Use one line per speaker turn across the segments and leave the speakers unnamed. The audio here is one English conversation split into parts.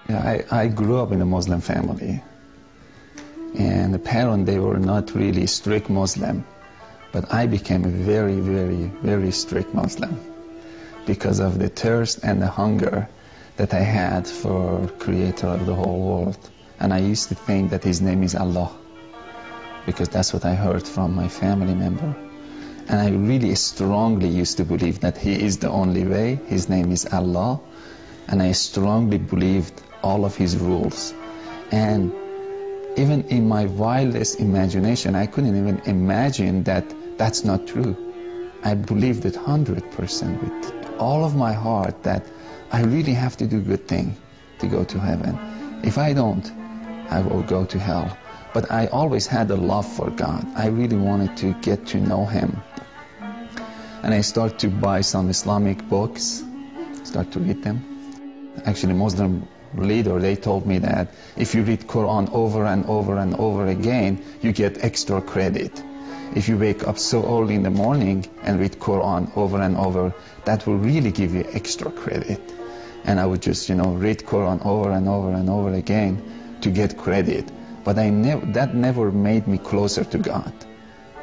Yeah, I grew up in a Muslim family, and the parents, they were not really strict Muslim, but I became a very, very, very strict Muslim because of the thirst and the hunger that I had for Creator of the whole world. And I used to think that His name is Allah, because that's what I heard from my family member. And I really strongly used to believe that He is the only way, His name is Allah, and I strongly believed all of His rules. And even in my wildest imagination, I couldn't even imagine that that's not true. I believed it 100% with all of my heart that I really have to do good thing to go to heaven. If I don't, I will go to hell. But I always had a love for God. I really wanted to get to know Him. And I started to buy some Islamic books, start to read them. Actually, Muslim leader, they told me that if you read Quran over and over and over again, you get extra credit. If you wake up so early in the morning and read Quran over and over, that will really give you extra credit. And I would just, read Quran over and over and over again to get credit. But that never made me closer to God.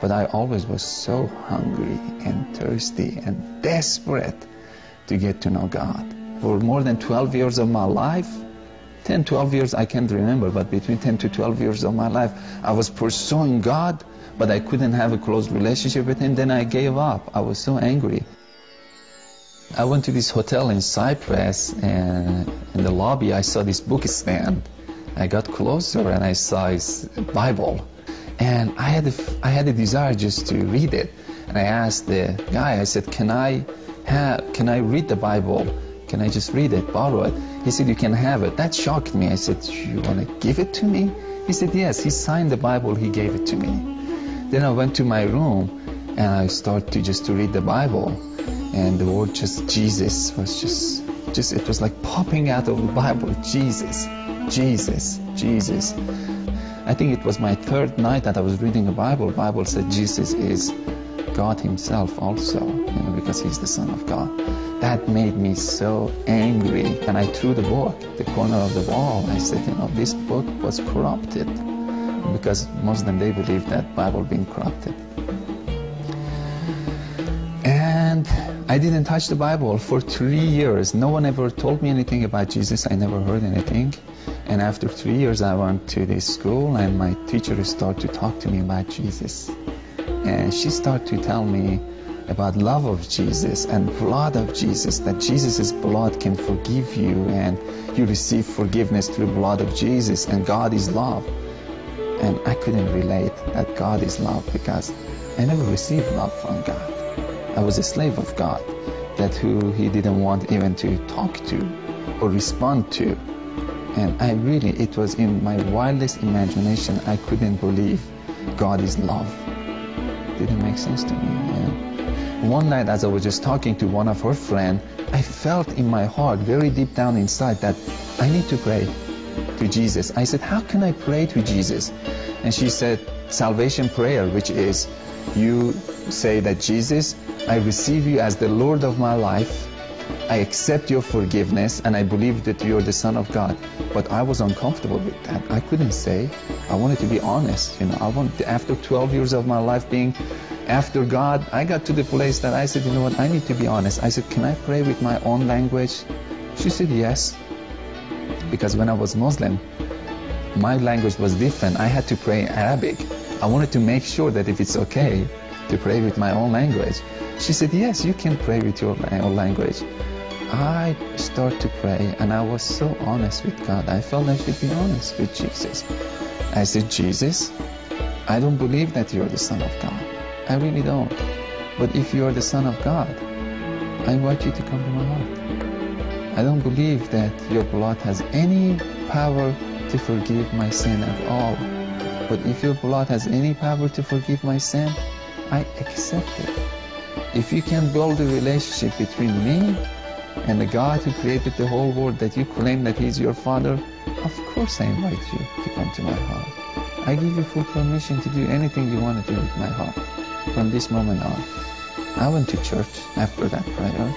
But I always was so hungry and thirsty and desperate to get to know God. For more than 12 years of my life, 10, 12 years I can't remember, but between 10 to 12 years of my life, I was pursuing God, but I couldn't have a close relationship with Him. Then I gave up. I was so angry. I went to this hotel in Cyprus, and in the lobby I saw this book stand. I got closer and I saw His Bible, and I had a desire just to read it. And I asked the guy, I said, can I read the Bible? Can I just read it, borrow it? He said, you can have it. That shocked me. I said, you want to give it to me? He said, yes. He signed the Bible. He gave it to me. Then I went to my room and I started to read the Bible. And the word just Jesus was just it was like popping out of the Bible. Jesus, Jesus, Jesus. I think it was my third night that I was reading the Bible. The Bible said Jesus is God Himself also, because He's the Son of God. That made me so angry, and I threw the book at the corner of the wall. I said, this book was corrupted, because Muslims, they believe that Bible being corrupted. And I didn't touch the Bible for 3 years. No one ever told me anything about Jesus. I never heard anything. And after 3 years, I went to this school, and my teacher started to talk to me about Jesus. And she started to tell me about love of Jesus and blood of Jesus, that Jesus' blood can forgive you, and you receive forgiveness through the blood of Jesus, and God is love. And I couldn't relate that God is love, because I never received love from God. I was a slave of God, that who He didn't want even to talk to or respond to. And it was in my wildest imagination, I couldn't believe God is love. Didn't make sense to me. One night, as I was just talking to one of her friends, I felt in my heart, very deep down inside, that I need to pray to Jesus. I said, how can I pray to Jesus? And she said, salvation prayer, which is, you say that Jesus, I receive you as the Lord of my life. I accept your forgiveness, and I believe that you're the Son of God. But I was uncomfortable with that. I couldn't say. I wanted to be honest. After 12 years of my life being after God, I got to the place that I said, I need to be honest. I said, can I pray with my own language? She said, yes. Because when I was Muslim, my language was different. I had to pray in Arabic. I wanted to make sure that if it's okay to pray with my own language. She said, yes, you can pray with your own language. I started to pray, and I was so honest with God. I felt I should be honest with Jesus. I said, Jesus, I don't believe that you're the Son of God. I really don't. But if you're the Son of God, I invite you to come to my heart. I don't believe that your blood has any power to forgive my sin at all. But if your blood has any power to forgive my sin, I accept it. If you can build a relationship between me and the God who created the whole world, that you claim that He's your Father, of course I invite you to come to my heart. I give you full permission to do anything you want to do with my heart from this moment on. I went to church after that prayer.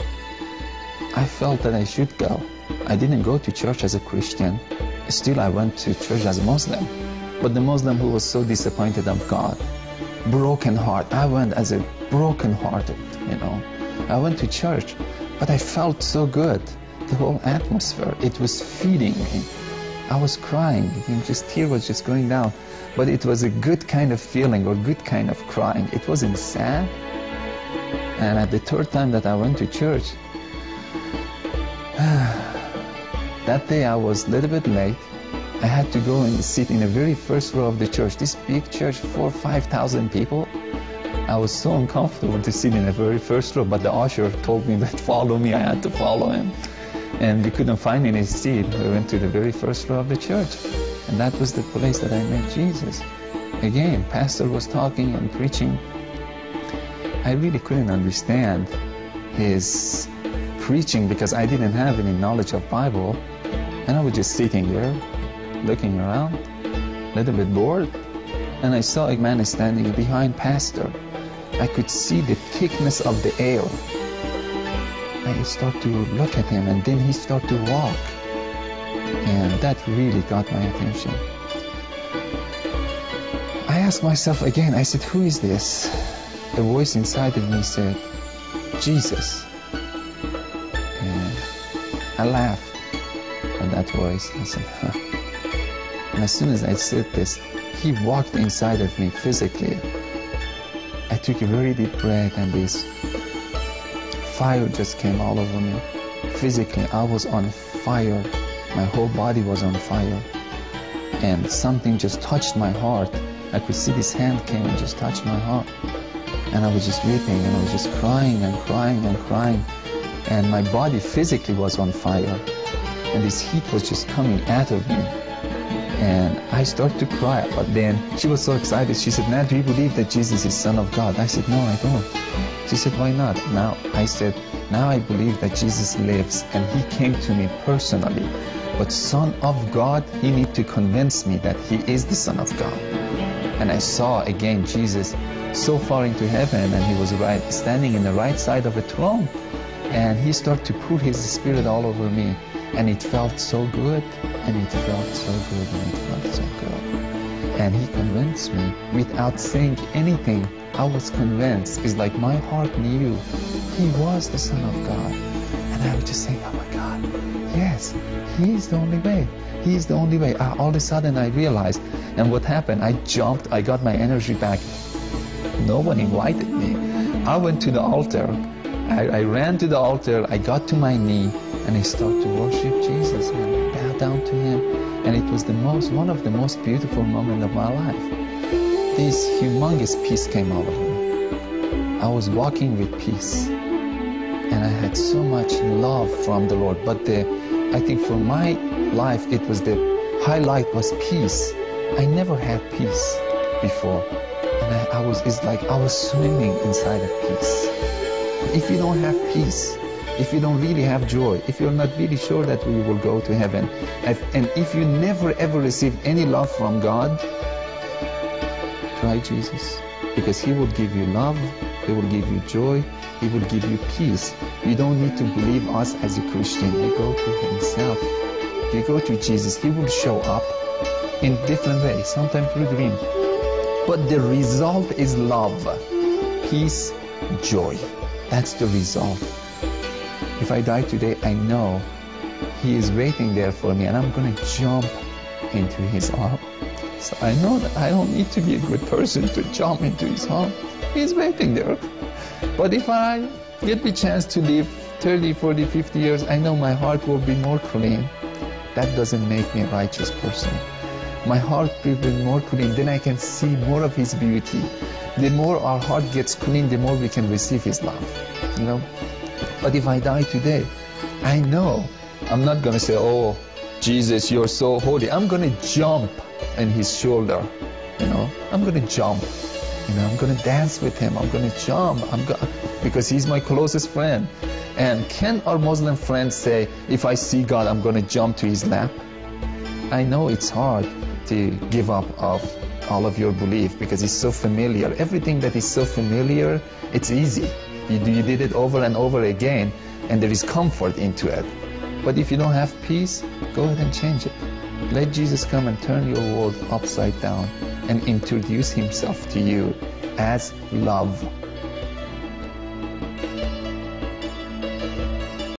I felt that I should go. I didn't go to church as a Christian. Still, I went to church as a Muslim. But the Muslim who was so disappointed of God, broken heart. I went as a broken hearted, I went to church, but I felt so good. The whole atmosphere, it was feeding me. I was crying, tear was just going down. But it was a good kind of feeling or good kind of crying. It wasn't sad. And at the third time that I went to church, that day I was a little bit late. I had to go and sit in the very first row of the church. This big church, 4,000 or 5,000 people. I was so uncomfortable to sit in the very first row, but the usher told me that follow me. I had to follow him. And we couldn't find any seat. We went to the very first row of the church. And that was the place that I met Jesus. Again, pastor was talking and preaching. I really couldn't understand his preaching because I didn't have any knowledge of Bible. And I was just sitting there, looking around, a little bit bored. And I saw a man standing behind pastor. I could see the thickness of the air. I started to look at him, and then he started to walk. And that really got my attention. I asked myself again, I said, who is this? A voice inside of me said, Jesus. And I laughed at that voice. I said, huh. And as soon as I said this, he walked inside of me physically. I took a very deep breath, and this fire just came all over me. Physically, I was on fire. My whole body was on fire. And something just touched my heart. I could see this hand came and just touched my heart. And I was just weeping, and I was just crying and crying and crying. And my body physically was on fire. And this heat was just coming out of me. And I started to cry. But then she was so excited. She said, "Now, do you believe that Jesus is Son of God?" I said, "No, I don't." She said, "Why not?" Now I said, "Now I believe that Jesus lives and he came to me personally. But Son of God, he needs to convince me that he is the Son of God." And I saw again Jesus so far into heaven, and he was standing in the right side of the throne. And he started to pour his Spirit all over me. And it felt so good, and it felt so good, and it felt so good. And he convinced me without saying anything. I was convinced. It's like my heart knew he was the Son of God. And I was just saying, oh my God, yes, he is the only way. He is the only way. All of a sudden I realized, and what happened, I jumped, I got my energy back. No one invited me. I went to the altar. I ran to the altar. I got to my knee, and I started to worship Jesus and bow down to him. And it was one of the most beautiful moments of my life. This humongous peace came over me. I was walking with peace. And I had so much love from the Lord. But I think for my life, it was the highlight was peace. I never had peace before. And it's like I was swimming inside of peace. If you don't have peace, if you don't really have joy, if you're not really sure that we will go to heaven, and if you never ever received any love from God, try Jesus. Because he will give you love, he will give you joy, he will give you peace. You don't need to believe us as a Christian. You go to himself. You go to Jesus. He will show up in different ways, sometimes through dream. But the result is love, peace, joy. That's the result. If I die today, I know he is waiting there for me, and I'm going to jump into his arms. So I know that I don't need to be a good person to jump into his arms. He's waiting there. But if I get the chance to live 30, 40, 50 years, I know my heart will be more clean. That doesn't make me a righteous person. My heart will be more clean, then I can see more of his beauty. The more our heart gets clean, the more we can receive his love. But if I die today, I know I'm not going to say, "Oh, Jesus, you're so holy." I'm going to jump on his shoulder. I'm going to jump. I'm going to dance with him. I'm going to jump. Because he's my closest friend. And can our Muslim friends say, if I see God, I'm going to jump to his lap? I know it's hard to give up of all of your belief because it's so familiar. Everything that is so familiar, it's easy. You did it over and over again, and there is comfort into it. But if you don't have peace, go ahead and change it. Let Jesus come and turn your world upside down and introduce himself to you as love.